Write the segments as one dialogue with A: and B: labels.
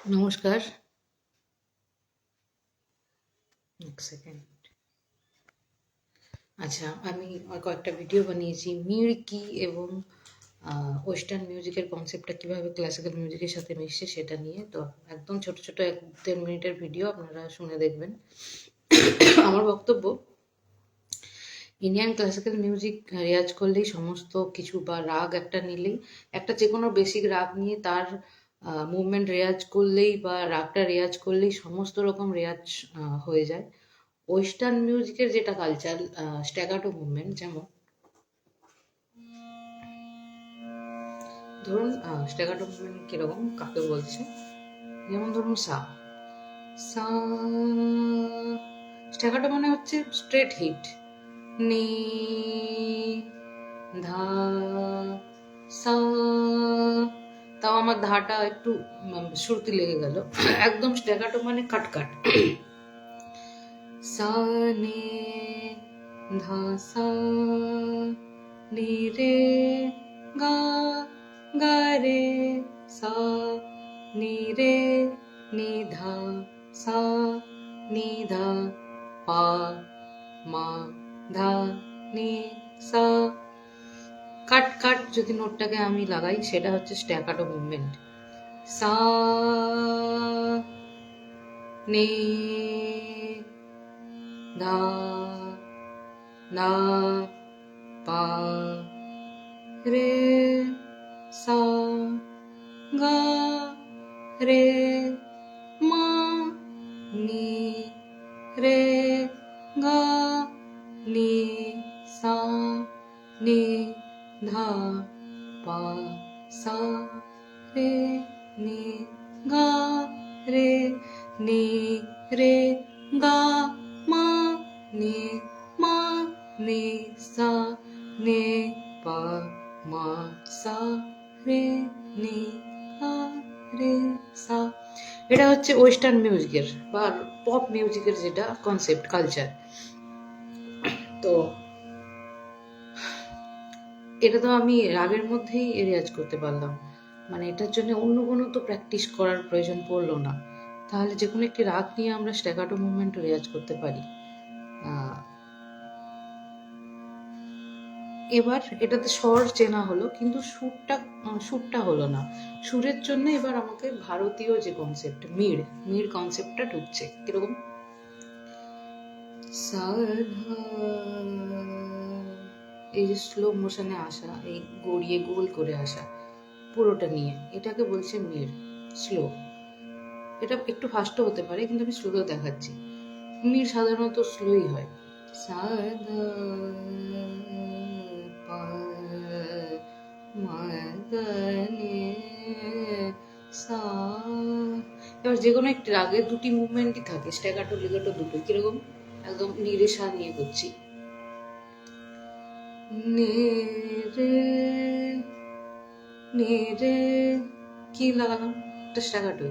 A: নমস্কার। এক সেকেন্ড। আচ্ছা, আমি কয়েকটা ভিডিও বানিয়েছি মিড় কি এবং ওয়েস্টার্ন মিউজিকের কনসেপ্টটা কীভাবে ক্লাসিক্যাল মিউজিকের সাথে মিশছে সেটা নিয়ে। তো একদম ছোট ছোট 1-1.5 মিনিটের ভিডিও আপনারা শুনে দেখবেন। আমার বক্তব্য, ইন্ডিয়ান ক্লাসিক্যাল মিউজিক রেয়াজ করলেই সমস্ত কিছু, বা রাগ একটা নিলেই, একটা যে কোনো বেসিক রাগ নিয়ে তার মুভমেন্ট রেয়াজ করলেই বা রাগটা রেয়াজ করলেই সমস্ত রকম রেয়াজ হয়ে যায়। ওয়েস্টার্ন মিউজিকের যেটা কালচার, স্ট্যাগাটো মুভমেন্ট, যেমন ধরুন স্ট্যাগাটো মুভমেন্ট কিরকম, কাকে বলছে, যেমন ধরুন সা সা, স্ট্যাগাটো মানে হচ্ছে স্ট্রেট হিট, নি ধা সা। তাও আমার ধাটা একটু শ্রুতি লেগে গেল। একদম স্ট্যাগাটো মানে কাট কাট, সা নে ধা সা নি রে গা গা রে সা নি রে নি ধা সা নি ধা পা মা ধা নি সা। কাট কাট যদি নোটটাকে আমি লাগাই, সেটা হচ্ছে স্ট্যাকাটো মুভমেন্ট। সা নি ধা না পা রে সা গা রে মা নি রে গা নি সা নি ধা পা সা রে নি গা রে নি রে গা মা নি সা নে পা মা সা রে নি গা রে সা। এটা হচ্ছে ওয়েস্টার্ন মিউজিকের বা পপ মিউজিকের যেটা কনসেপ্ট, কালচার। তো এটা তো আমি রাগের মধ্যেই রেয়াজ করতে পারলাম, মানে এটার জন্য অন্য কোনো তো প্র্যাকটিস করার প্রয়োজন পড়লো না। তাহলে যে কোনো একটি রাগ নিয়ে আমরা স্ট্যাকাটো মুভমেন্ট রেয়াজ করতে পারি। এবার এটাতে স্বর চেনা হলো, কিন্তু সুরটা হলো না। সুরের জন্য এবার আমাকে ভারতীয় যে কনসেপ্ট, মিড় কনসেপ্টটা ঢুকছে। কিরকম, এই যে স্লো মোশনে আসা, এই গড়িয়ে গোল করে আসা, পুরোটা নিয়ে, এটাকে বলছে মিড়, স্লো। এটা একটু ফাস্টও হতে পারে, কিন্তু আমি স্লোতেও দেখাচ্ছি। মিড় সাধারণত স্লোই হয়। সা ধা পা মা ধা নি সা। এবার যে কোনো একটি রাগে দুটি মুভমেন্টই থাকে, স্ট্যাকাটো লিগেটো দুটো। কিরকম, একদম নিরে সা নিয়ে করছি, নে রে নে রে, কি লাগালাম, একটা স্ট্যাকাটো,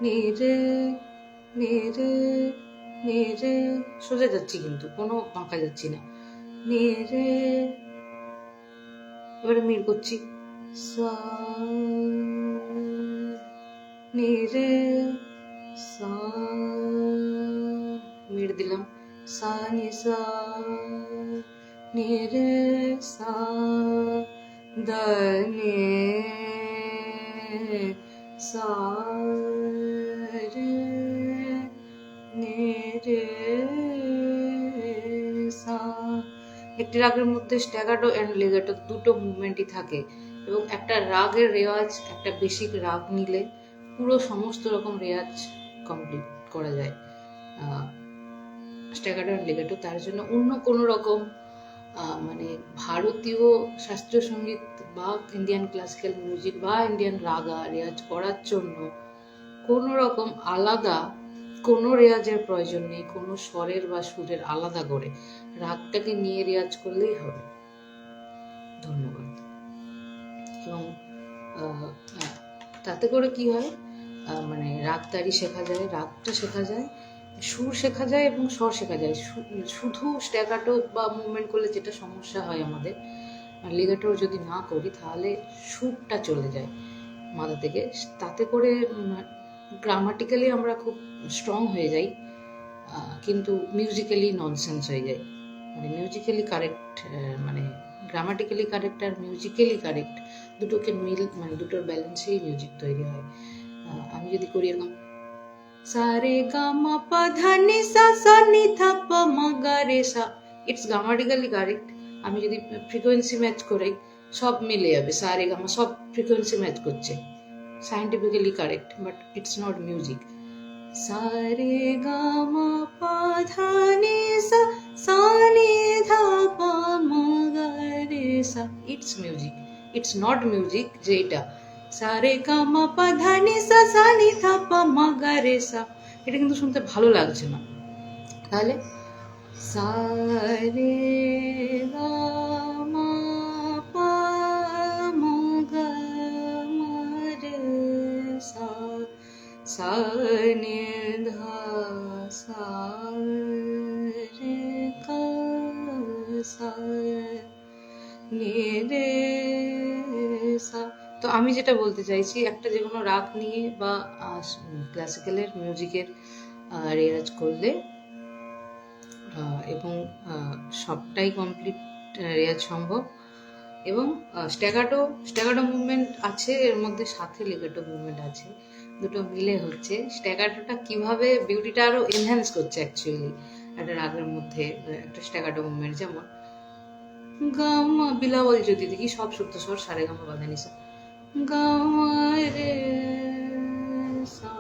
A: নে রে নে রে নে রে, সোজা যাচ্ছি কিন্তু কোনো বাঁকা যাচ্ছি না, নে রে। এবারে মিড় করছি, সা নে রে সা, মিড় দিলাম, সা নি সা নে রে সা দা নে সা রে নে রে সা। একটি রাগের মধ্যে স্ট্যাগাটো অ্যান্ড লেগাটো দুটো মুভমেন্টই থাকে, এবং একটা রাগের রেওয়াজ, একটা বেসিক রাগ নিলে পুরো সমস্ত রকম রেওয়াজ কমপ্লিট করা যায় স্ট্যাগাটো অ্যান্ড লেগাটো। তার জন্য অন্য কোনো রকম মানে ভারতীয় শাস্ত্রীয় সঙ্গীত বা ইন্ডিয়ান ক্লাসিক্যাল মিউজিক বা ইন্ডিয়ান রাগা রেওয়াজ করার জন্য কোনো রকম আলাদা কোনো রেওয়াজের প্রয়োজন নেই। কোনো স্বরের বা সুরের আলাদা করে রাগটাকে নিয়ে রেওয়াজ করলেই হবে। ধন্যবাদ। এবং তাতে করে কি হয়, মানে রাগতারি শেখা যায়, রাগটা শেখা যায়, সুর শেখা যায় এবং স্বর শেখা যায়। শুধু স্ট্যাকাটো বা মুভমেন্ট করলে যেটা সমস্যা হয় আমাদের, লিগাটো যদি না করি তাহলে সুরটা চলে যায় মাথা থেকে। তাতে করে গ্রামাটিক্যালি আমরা খুব স্ট্রং হয়ে যাই, কিন্তু মিউজিক্যালি ননসেন্স হয়ে যায়। মানে মিউজিক্যালি কারেক্ট, মানে গ্রামাটিক্যালি কারেক্ট আর মিউজিক্যালি কারেক্ট দুটোকে মানে দুটোর ব্যালেন্সেই মিউজিক তৈরি হয়। আমি যদি করি এরকম সারে গামা পা ধা নি সা সা নি ধা পা মা গা রে সা, ইটস গ্রামাটিক্যালি কারেক্ট। আমি যদি ফ্রিকোয়েন্সি ম্যাচ করাই সব মিলে যাবে, সারে গামা সব ফ্রিকোয়েন্সি ম্যাচ করছে, scientifically correct, but it's not music. সারে গামা পা ধা নি সা সা নি ধা পা মা গা রে সা, it's music. It's not music যে এটা সারে গামা পা ধা নি সা সা নি ধা পা মা গা রে সা, এটা কিন্তু শুনতে ভালো লাগছে না। তাহলে সারে গামা পা মা গা মা রে সা সা নি ধা সা রে গা সা নি রে সা। তো আমি যেটা বলতে চাইছি, একটা যে কোনো রাগ নিয়ে বা ক্লাসিক্যালের মিউজিকের রেয়াজ করলে এবং সবটাই কমপ্লিট রেয়াজ সম্ভব, এবং স্ট্যাগাটো মুভমেন্ট আছে এর মধ্যে, সাথে লিগেটো মুভমেন্ট আছে, দুটো মিলে হচ্ছে। স্ট্যাগাটোটা কিভাবে বিউটিটা আরো এনহ্যান্স করছে অ্যাকচুয়ালি একটা রাগের মধ্যে একটা স্ট্যাগাটো মুভমেন্ট। যেমন গামা বিলাবল যদি দেখি সব শুদ্ধ স্বর, সারে গামা বাধা নিসা, গামা রে সা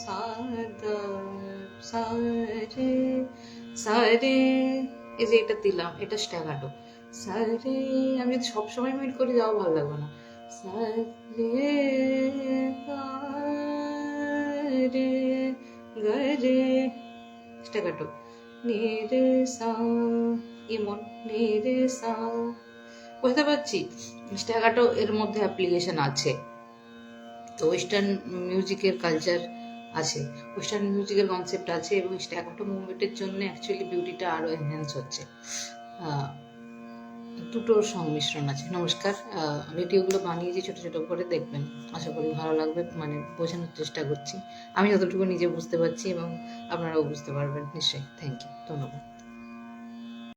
A: সা দা সা রে সা রে, এই যে এটা দিলাম এটা স্ট্যাগাটো। সা রে আমি যদি সবসময় মিট করে যাও ভালো লাগবে না। সা রে গা রে গা রে স্ট্যাগাটো, নি রে সা এমন নি রে সা, বুঝতে পারছি স্ট্যাগাটো এর মধ্যে অ্যাপ্লিকেশন আছে। তো ওয়েস্টার্ন মিউজিকের কালচার আছে, ওয়েস্টার্ন মিউজিকের কনসেপ্ট আছে, এবং স্ট্যাগাটো মুভমেন্টের জন্য অ্যাকচুয়ালি বিউটিটা আরো এনহ্যান্স হচ্ছে। দুটোর সংমিশ্রণ আছে। নমস্কার, ভিডিওগুলো বানিয়েছি ছোট ছোট করে, দেখবেন, আশা করি ভালো লাগবে। মানে বোঝানোর চেষ্টা করছি আমি যতটুকু নিজে বুঝতে পারছি, এবং আপনারাও বুঝতে পারবেন নিশ্চয়ই। থ্যাংক ইউ, ধন্যবাদ।